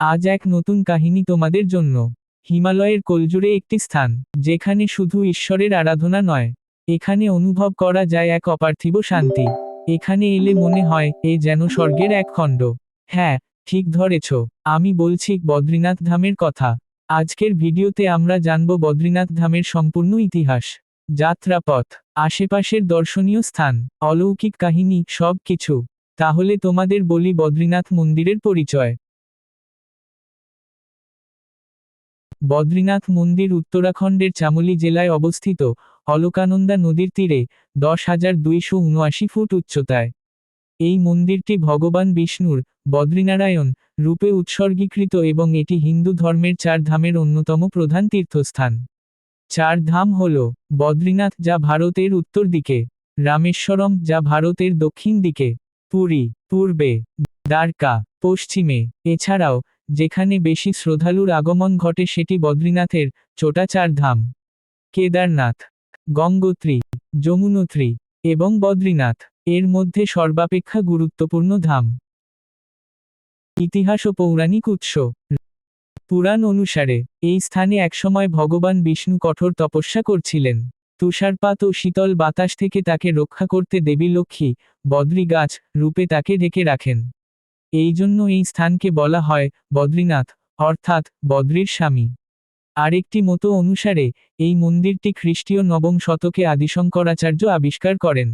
আজ এক নতুন কাহিনী তোমাদের জন্য। হিমালয়ের কোলজুড়ে একটি স্থান, যেখানে শুধু ঈশ্বরের আরাধনা নয়, এখানে অনুভব করা যায় এক অপার্থিব শান্তি। এখানে এলে মনে হয় এ যেন স্বর্গের এক খণ্ড। হ্যাঁ, ঠিক ধরেছ, আমি বলছি বদ্রীনাথ ধামের কথা। আজকের ভিডিওতে আমরা জানব বদ্রীনাথ ধামের সম্পূর্ণ ইতিহাস, যাত্রাপথ, আশেপাশের দর্শনীয় স্থান, অলৌকিক কাহিনী, সব কিছু। তাহলে তোমাদের বলি বদ্রীনাথ মন্দিরের পরিচয়। বদ্রীনাথ মন্দির উত্তরাখণ্ডের চামোলি জেলায় অবস্থিত, অলকানন্দা নদীর তীরে, 10,279 ফুট উচ্চতায়। এই মন্দিরটি ভগবান বিষ্ণুর, বদ্রীনারায়ণ, রূপে উৎসর্গীকৃত এবং এটি হিন্দু ধর্মের 4 ধামের অন্যতম প্রধান তীর্থস্থান। 4 ধাম হল বদ্রীনাথ, যা ভারতের উত্তর দিকে; রামেশ্বরম, যা ভারতের দক্ষিণ দিকে; পুরী, পূর্বে; দ্বারকা, পশ্চিমে। এছাড়াও, যেখানে বেশি শ্রদ্ধালুর আগমন ঘটে সেটি বদ্রীনাথের ছোটা 4 ধাম: কেদারনাথ, গঙ্গোত্রী, যমুনোত্রী এবং বদ্রীনাথ। এর মধ্যে সর্বাপেক্ষা গুরুত্বপূর্ণ ধাম। ইতিহাস ও পৌরাণিক উৎস। পুরাণ অনুসারে, এই স্থানে একসময় ভগবান বিষ্ণু কঠোর তপস্যা করছিলেন। তুষারপাত ও শীতল বাতাস থেকে তাকে রক্ষা করতে দেবী লক্ষ্মী, বদ্রী গাছ রূপে তাকে ঢেকে রাখেন। এই জন্য এই স্থানকে বলা হয় বদ্রীনাথ, অর্থাৎ বদ্রীর স্বামী। আরেকটি মত অনুসারে, এই মন্দিরটি খ্রিস্টীয় 9ম শতকে আদিশঙ্করাচার্য আবিষ্কার করেন।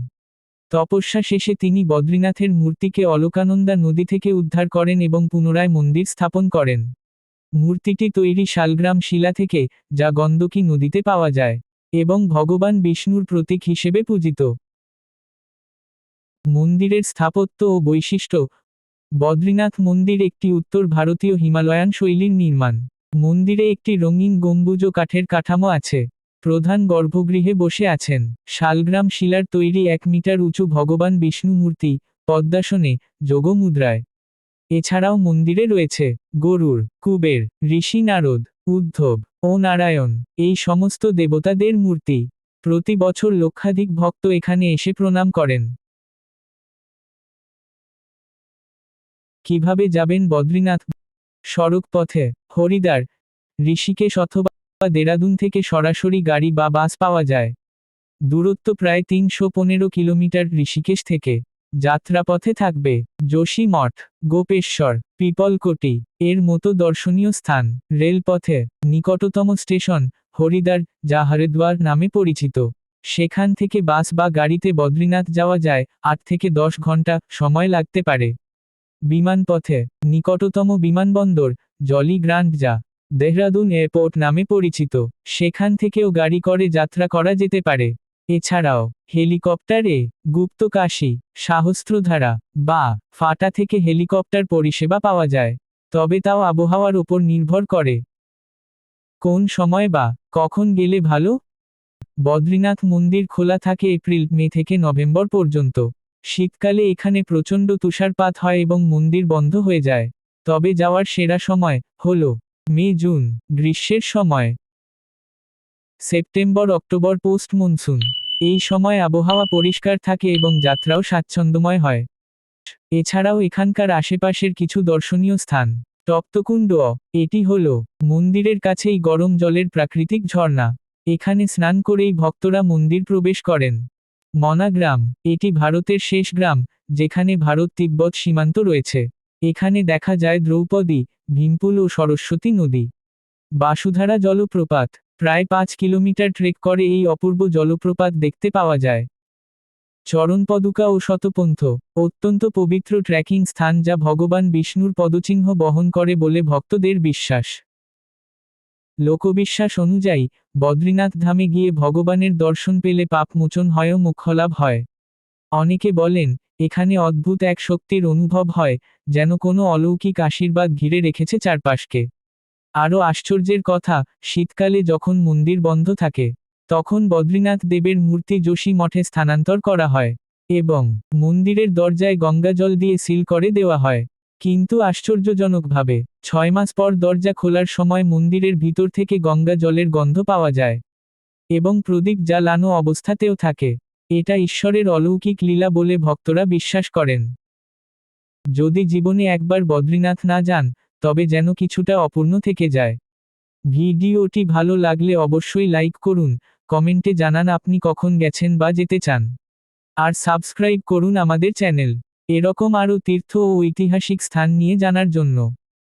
তপস্যা শেষে তিনি বদ্রীনাথের মূর্তিকে অলকানন্দা নদী থেকে উদ্ধার করেন এবং পুনরায় মন্দির স্থাপন করেন। মূর্তিটি তৈরি শালগ্রাম শিলা থেকে, যা গণ্ডকী নদীতে পাওয়া যায়, এবং ভগবান বিষ্ণুর প্রতীক হিসেবে পূজিত। মন্দিরের স্থাপত্য ও বৈশিষ্ট্য। বদ্রীনাথ মন্দির একটি উত্তর ভারতীয় হিমালয়ান শৈলীর নির্মাণ। মন্দিরে একটি রঙিন গম্বুজ ও কাঠের কাঠামো আছে। প্রধান গর্ভগৃহে বসে আছেন শালগ্রাম শিলার তৈরি 1 মিটার উঁচু ভগবান বিষ্ণু মূর্তি, পদ্মাসনে, যোগ মুদ্রায়। এছাড়াও মন্দিরে রয়েছে গরুড়, কুবের, ঋষি নারদ, উদ্ধব ও নারায়ণ, এই সমস্ত দেবতাদের মূর্তি। প্রতি বছর লক্ষাধিক ভক্ত এখানে এসে প্রণাম করেন। কিভাবে যাবেন বদ্রীনাথ? সড়ক পথে, হরিদ্বার, ঋষিকেশ অথবা দেরাদুন থেকে সরাসরি গাড়ি বা বাস পাওয়া যায়। দূরত্ব প্রায় 315 কিলোমিটার ঋষিকেশ থেকে। যাত্রাপথে থাকবে যোশী মঠ, গোপেশ্বর, পিপলকোটি এর মতো দর্শনীয় স্থান। রেলপথে, নিকটতম স্টেশন হরিদ্বার, যা হরিদ্বার নামে পরিচিত। সেখান থেকে বাস বা গাড়িতে বদ্রীনাথ যাওয়া যায়। 8 থেকে 10 ঘন্টা সময় লাগতে পারে। বিমানপথে, নিকটতম বিমানবন্দর জলি গ্রান্ট, যা দেহরাদুন এয়ারপোর্ট নামে পরিচিত। সেখান থেকেও গাড়ি করে যাত্রা করা যেতে পারে। এছাড়াও হেলিকপ্টারে গুপ্তকাশী, সহস্রধারা বা ফাটা থেকে হেলিকপ্টার পরিষেবা পাওয়া যায়, তবে তাও আবহাওয়ার ওপর নির্ভর করে। কোন সময় বা কখন গেলে ভালো? বদ্রীনাথ মন্দির খোলা থাকে এপ্রিল-মে থেকে নভেম্বর পর্যন্ত। শীতকালে এখানে প্রচণ্ড তুষারপাত হয় এবং মন্দির বন্ধ হয়ে যায়। তবে যাওয়ার সেরা সময় হল মে-জুন। গ্রীষ্মের সময় সেপ্টেম্বর-অক্টোবর পোস্ট মনসুন। এই সময় আবহাওয়া পরিষ্কার থাকে এবং যাত্রাও স্বাচ্ছন্দ্যময় হয়। এছাড়াও এখানকার আশেপাশের কিছু দর্শনীয় স্থান। তপ্তকুণ্ড, এটি হল মন্দিরের কাছেই গরম জলের প্রাকৃতিক ঝর্ণা। এখানে স্নান করেই ভক্তরা মন্দির প্রবেশ করেন। মনাগ্রাম, এটি ভারতের শেষ গ্রাম, যেখানে ভারত-তিব্বত সীমান্ত রয়েছে। এখানে দেখা যায় দ্রৌপদী, ভীমপুল ও সরস্বতী নদী। বাসুধারা জলপ্রপাত, প্রায় 5 কিলোমিটার ট্রেক করে এই অপূর্ব জলপ্রপাত দেখতে পাওয়া যায়। চরণপদুকা ও শতপন্থ, অত্যন্ত পবিত্র ট্রেকিং স্থান যা ভগবান বিষ্ণুর পদচিহ্ন বহন করে বলে ভক্তদের বিশ্বাস। লোকবিশ্বাস অনুযায়ী, বদ্রীনাথ ধামে গিয়ে ভগবানের দর্শন পেলে পাপ মোচন হয় ও মোক্ষলাভ হয়। অনেকে বলেন, এখানে অদ্ভুত এক শক্তির অনুভব হয়, যেন কোনো অলৌকিক আশীর্বাদ ঘিরে রেখেছে চারপাশকে। আরও আশ্চর্যের কথা, শীতকালে যখন মন্দির বন্ধ থাকে, তখন বদ্রীনাথ দেবের মূর্তি যোশী মঠে স্থানান্তর করা হয় এবং মন্দিরের দরজায় গঙ্গাজল দিয়ে সিল করে দেওয়া হয়। কিন্তু আশ্চর্যজনকভাবে 6 মাস পর দরজা খোলার সময় মন্দিরের ভিতর থেকে গঙ্গা জলের গন্ধ পাওয়া যায় এবং প্রদীপ জ্বালানো অবস্থাতেও থাকে। এটা ঈশ্বরের অলৌকিক লীলা বলে ভক্তরা বিশ্বাস করেন। যদি জীবনে একবার বদ্রীনাথ না যান, তবে যেন কিছুটা অপূর্ণ থেকে যায়। ভিডিওটি ভালো লাগলে অবশ্যই লাইক করুন, কমেন্টে জানান আপনি কখন গেছেন বা যেতে চান। আর সাবস্ক্রাইব করুন আমাদের চ্যানেল, এরকম আরও তীর্থ ও ঐতিহাসিক স্থান নিয়ে জানার জন্য।